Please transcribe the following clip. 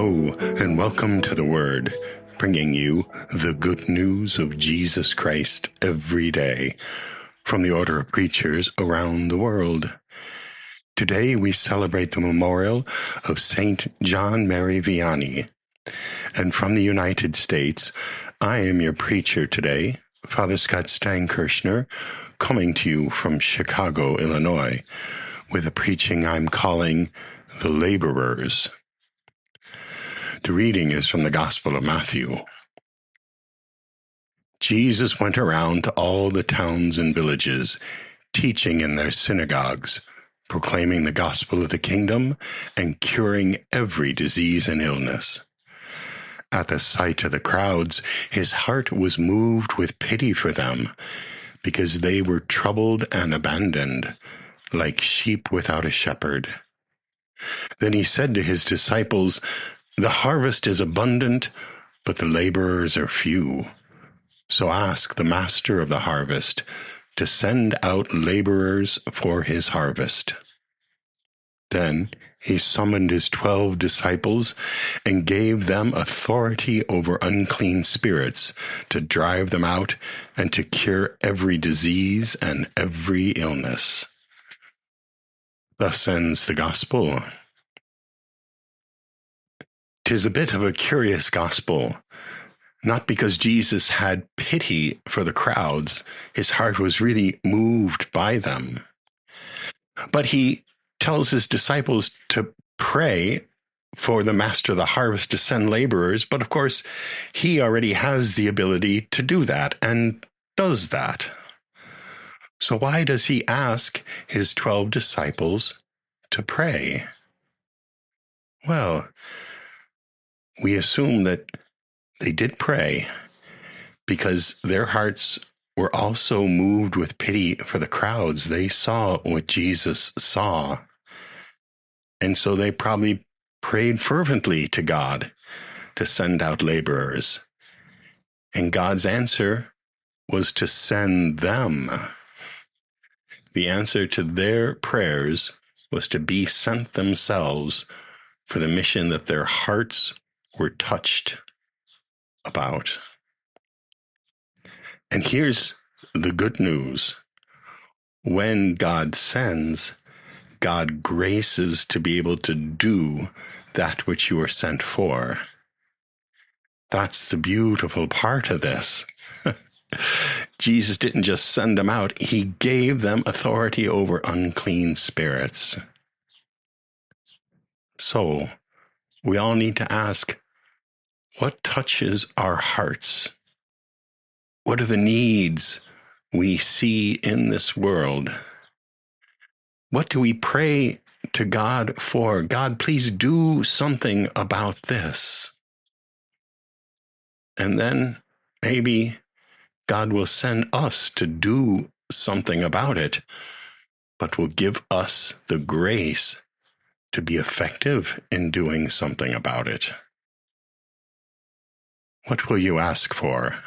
Hello, and welcome to The Word, bringing you the good news of Jesus Christ every day from the order of preachers around the world. Today we celebrate the memorial of Saint John Mary Vianney. And from the United States, I am your preacher today, Father Scott Stang-Kirshner, coming to you from Chicago, Illinois, with a preaching I'm calling The Laborers. The reading is from the Gospel of Matthew. Jesus went around to all the towns and villages, teaching in their synagogues, proclaiming the gospel of the kingdom, and curing every disease and illness. At the sight of the crowds, his heart was moved with pity for them, because they were troubled and abandoned, like sheep without a shepherd. Then he said to his disciples, "The harvest is abundant, but the laborers are few. So ask the master of the harvest to send out laborers for his harvest." Then he summoned his 12 disciples and gave them authority over unclean spirits to drive them out and to cure every disease and every illness. Thus ends the gospel. 'Tis a bit of a curious gospel, not because Jesus had pity for the crowds. His heart was really moved by them. But he tells his disciples to pray for the master of the harvest to send laborers. But of course, he already has the ability to do that and does that. So why does he ask his 12 disciples to pray? Well, we assume that they did pray because their hearts were also moved with pity for the crowds. They saw what Jesus saw. And so they probably prayed fervently to God to send out laborers. And God's answer was to send them. The answer to their prayers was to be sent themselves for the mission that their hearts were touched about. And here's the good news. When God sends, God graces to be able to do that which you were sent for. That's the beautiful part of this. Jesus didn't just send them out, he gave them authority over unclean spirits. So, we all need to ask, what touches our hearts? What are the needs we see in this world? What do we pray to God for? God, please do something about this. And then maybe God will send us to do something about it, but will give us the grace to be effective in doing something about it. What will you ask for?